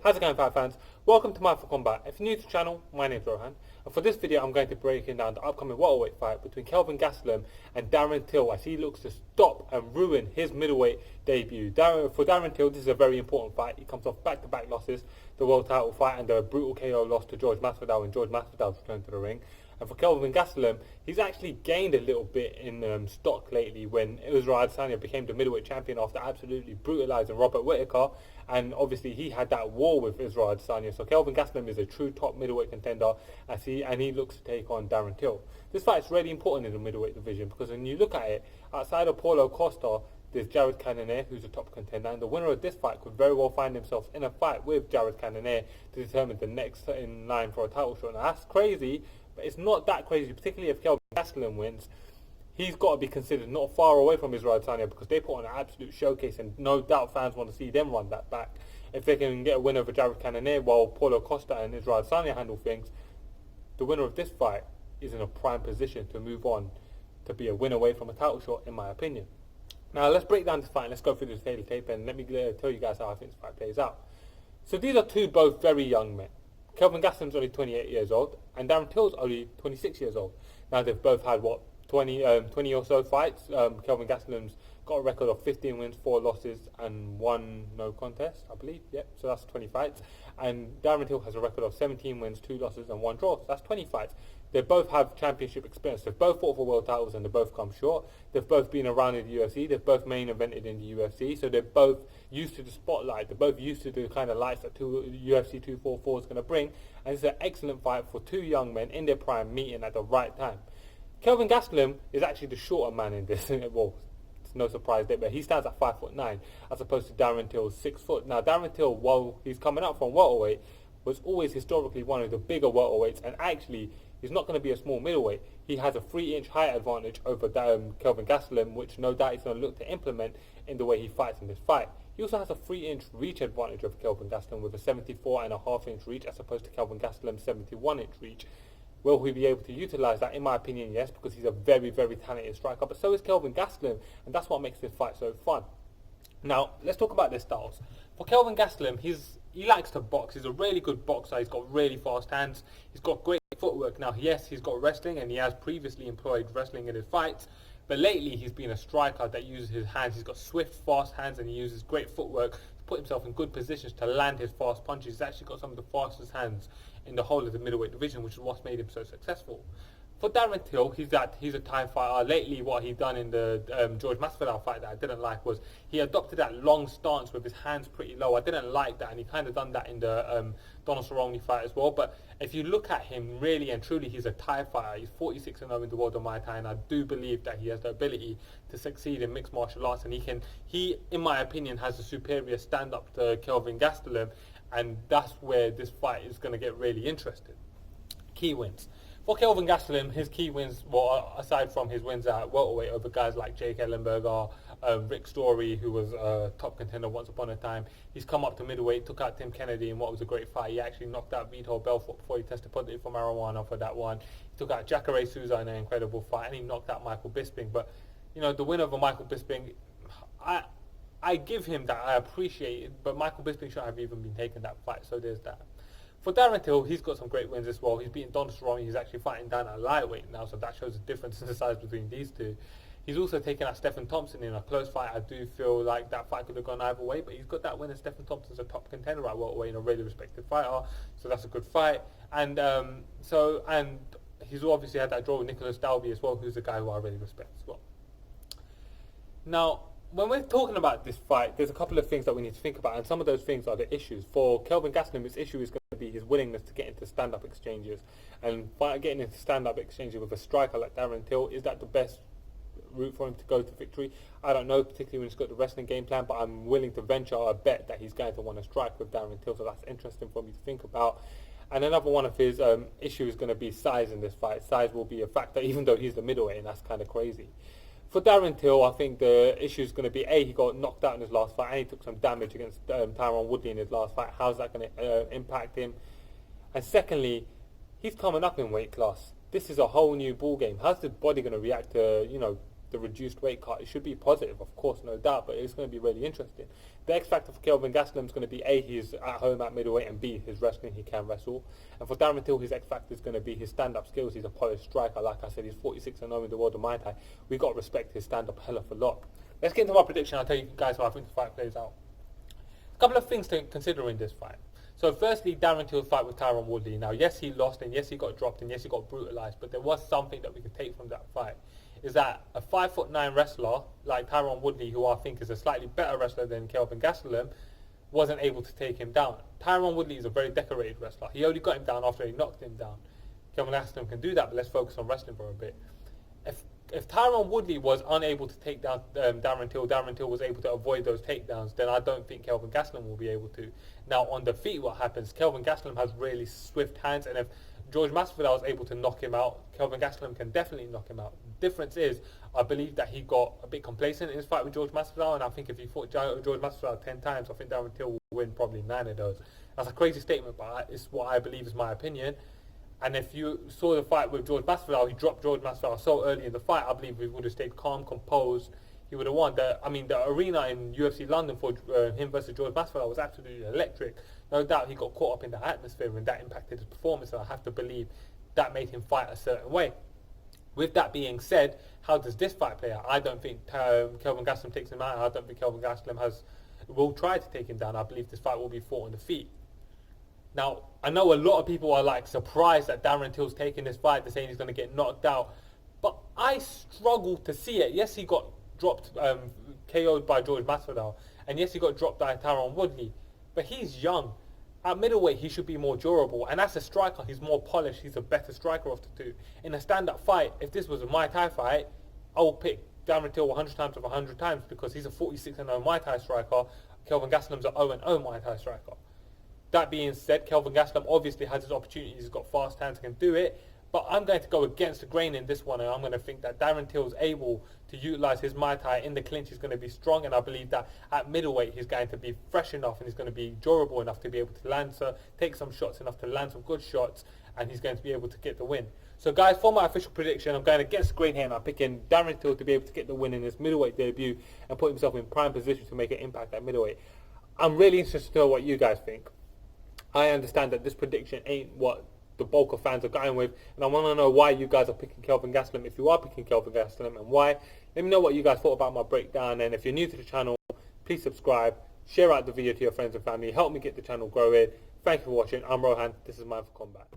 How's it going, fight fans? Welcome to mindforcombat. If you're new to the channel, my name's Rohan, and for this video I'm going to be breaking down the upcoming welterweight fight between Kelvin Gastelum and Darren Till, as he looks to stop and ruin his middleweight debut. For Darren Till, this is a very important fight. He comes off back-to-back losses, the world title fight and the brutal KO loss to George Masvidal when George Masvidal's returned to the ring. And for Kelvin Gastelum, he's actually gained a little bit in stock lately when Israel Adesanya became the middleweight champion after absolutely brutalising Robert Whittaker. And obviously he had that war with Israel Adesanya. So Kelvin Gastelum is a true top middleweight contender and he looks to take on Darren Till. This fight is really important in the middleweight division because when you look at it, outside of Paulo Costa, there's Jared Cannonier, who's a top contender, and the winner of this fight could very well find himself in a fight with Jared Cannonier to determine the next in line for a title shot. Now that's crazy, but it's not that crazy, particularly if Kelvin Gastelum wins. He's got to be considered not far away from Israel Adesanya because they put on an absolute showcase, and no doubt fans want to see them run that back. If they can get a win over Jared Cannonier while Paulo Costa and Israel Adesanya handle things, the winner of this fight is in a prime position to move on to be a win away from a title shot, in my opinion. Now let's break down this fight and let's go through the daily tape and let me tell you guys how I think this fight plays out. So these are two both very young men. Kelvin Gastelum's only 28 years old and Darren Till's only 26 years old. Now they've both had 20 or so fights. Kelvin Gastelum's got a record of 15 wins, 4 losses and 1 no contest, I believe. Yep, so that's 20 fights. And Darren Till has a record of 17 wins, 2 losses and 1 draw. So that's 20 fights. They both have championship experience. They've both fought for world titles and they've both come short. They've both been around in the UFC. They've both main evented in the UFC. So they're both used to the spotlight. They're both used to the kind of lights that UFC 244 is going to bring. And it's an excellent fight for two young men in their prime meeting at the right time. Kelvin Gastelum is actually the shorter man in this. Well, it's no surprise there, but he stands at 5'9" as opposed to Darren Till's 6 foot. Now Darren Till, while he's coming up from welterweight, was always historically one of the bigger welterweights, and actually he's not going to be a small middleweight. He has a 3-inch height advantage over Kelvin Gastelum, which no doubt he's going to look to implement in the way he fights in this fight. He also has a 3-inch reach advantage over Kelvin Gastelum with a 74.5-inch reach as opposed to Kelvin Gastelum's 71-inch reach. Will he be able to utilise that? In my opinion, yes, because he's a very, very talented striker, but so is Kelvin Gastelum, and that's what makes this fight so fun. Now, let's talk about their styles. For Kelvin Gastelum, he likes to box. He's a really good boxer. He's got really fast hands. He's got great footwork. Now, yes, he's got wrestling, and he has previously employed wrestling in his fights, but lately he's been a striker that uses his hands. He's got swift, fast hands, and he uses great footwork to put himself in good positions to land his fast punches. He's actually got some of the fastest hands in the whole of the middleweight division, which is what's made him so successful. For Darren Till, he's a time fighter. Lately, what he done in the George Masvidal fight that I didn't like was he adopted that long stance with his hands pretty low. I didn't like that, and he kind of done that in the Donald Cerrone fight as well. But if you look at him, really and truly, he's a Thai fighter. He's 46-0 in the world of Muay Thai, and I do believe that he has the ability to succeed in mixed martial arts. And he, in my opinion, has a superior stand-up to Kelvin Gastelum, and that's where this fight is going to get really interesting. Key wins. For Kelvin Gastelum, his key wins, well, aside from his wins at welterweight over guys like Jake Ellenberger, Rick Story, who was a top contender once upon a time, he's come up to middleweight, took out Tim Kennedy in what was a great fight. He actually knocked out Vitor Belfort before he tested positive for marijuana for that one. He took out Jacare Souza in an incredible fight, and he knocked out Michael Bisping. But, you know, the win over Michael Bisping, I give him that, I appreciate it, but Michael Bisping shouldn't have even been taking that fight, so there's that. For Darren Till, he's got some great wins as well. He's beaten Donald Cerrone. He's actually fighting down at lightweight now, so that shows the difference in the size between these two. He's also taken out Stephen Thompson in a close fight. I do feel like that fight could have gone either way, but he's got that win, and Stephen Thompson's a top contender at welterweight and a really respected fighter, so that's a good fight. And he's obviously had that draw with Nicholas Dalby as well, who's a guy who I really respect as well. Now, when we're talking about this fight, there's a couple of things that we need to think about, and some of those things are the issues. For Kelvin Gastelum, his issue is going to be his willingness to get into stand-up exchanges. And getting into stand-up exchanges with a striker like Darren Till, is that the best route for him to go to victory? I don't know, particularly when he's got the wrestling game plan, but I'm willing to venture a bet that he's going to want to strike with Darren Till, so that's interesting for me to think about. And another one of his issues is going to be size in this fight. Size will be a factor, even though he's the middleweight, and that's kind of crazy. For Darren Till, I think the issue is going to be, he got knocked out in his last fight, and he took some damage against Tyron Woodley in his last fight. How's that going to impact him? And secondly, he's coming up in weight class. This is a whole new ball game. How's the body going to react to, the reduced weight cut, it should be positive, of course, no doubt, but it's going to be really interesting. The X factor for Kelvin Gastelum is going to be A, he's at home at middleweight, and B, his wrestling, he can wrestle. And for Darren Till, his X factor is going to be his stand-up skills. He's a polished striker, like I said, he's 46-0 in the world of Muay Thai. We got to respect his stand-up hell of a lot. Let's get into my prediction. I'll tell you guys how I think the fight plays out. A couple of things to consider in this fight. So firstly, Darren Till's fight with Tyron Woodley. Now, yes, he lost, and yes, he got dropped, and yes, he got brutalized, but there was something that we could take from that fight. Is that a 5'9" wrestler like Tyron Woodley, who I think is a slightly better wrestler than Kelvin Gastelum, wasn't able to take him down. Tyron Woodley is a very decorated wrestler. He only got him down after he knocked him down. Kelvin Gastelum can do that, but let's focus on wrestling for a bit. If Tyron Woodley was unable to take down Darren Till was able to avoid those takedowns, then I don't think Kelvin Gastelum will be able to. Now, on the feet, what happens? Kelvin Gastelum has really swift hands, and if George Masvidal was able to knock him out, Kelvin Gastelum can definitely knock him out. The difference is, I believe that he got a bit complacent in his fight with George Masvidal, and I think if he fought George Masvidal 10 times, I think Darren Till will win probably 9 of those. That's a crazy statement, but it's what I believe is my opinion. And if you saw the fight with George Masvidal, he dropped George Masvidal so early in the fight, I believe he would have stayed calm, composed, he would have won. The arena in UFC London for him versus George Masvidal was absolutely electric. No doubt he got caught up in the atmosphere and that impacted his performance, and I have to believe that made him fight a certain way. With that being said, how does this fight play out? I don't think Kelvin Gastelum takes him out. I don't think Kelvin Gastelum will try to take him down. I believe this fight will be fought on the feet. Now, I know a lot of people are like surprised that Darren Till's taking this fight. They're saying he's going to get knocked out. But I struggle to see it. Yes, he got dropped, KO'd by George Masvidal. And yes, he got dropped by Tyron Woodley. But he's young. At middleweight, he should be more durable. And as a striker, he's more polished. He's a better striker of the two. In a stand-up fight, if this was a Muay Thai fight, I will pick Darren Till 100 times of 100 times because he's a 46-0 Muay Thai striker. Kelvin Gastelum's an 0-0 Muay Thai striker. That being said, Kelvin Gastelum obviously has his opportunities. He's got fast hands, can do it. But I'm going to go against the grain in this one, and I'm going to think that Darren Till's able to utilize his Muay Thai in the clinch. He's going to be strong, and I believe that at middleweight he's going to be fresh enough and he's going to be durable enough to be able to land, take some shots enough to land some good shots, and he's going to be able to get the win. So guys, for my official prediction, I'm going against the grain here, and I'm picking Darren Till to be able to get the win in his middleweight debut and put himself in prime position to make an impact at middleweight. I'm really interested to know what you guys think. I understand that this prediction ain't what the bulk of fans are going with, and I want to know why you guys are picking Kelvin Gastelum, if you are picking Kelvin Gastelum, and why. Let me know what you guys thought about my breakdown, and if you're new to the channel, please subscribe, share out the video to your friends and family, help me get the channel growing. Thank you for watching. I'm Rohan, this is Mindful Combat.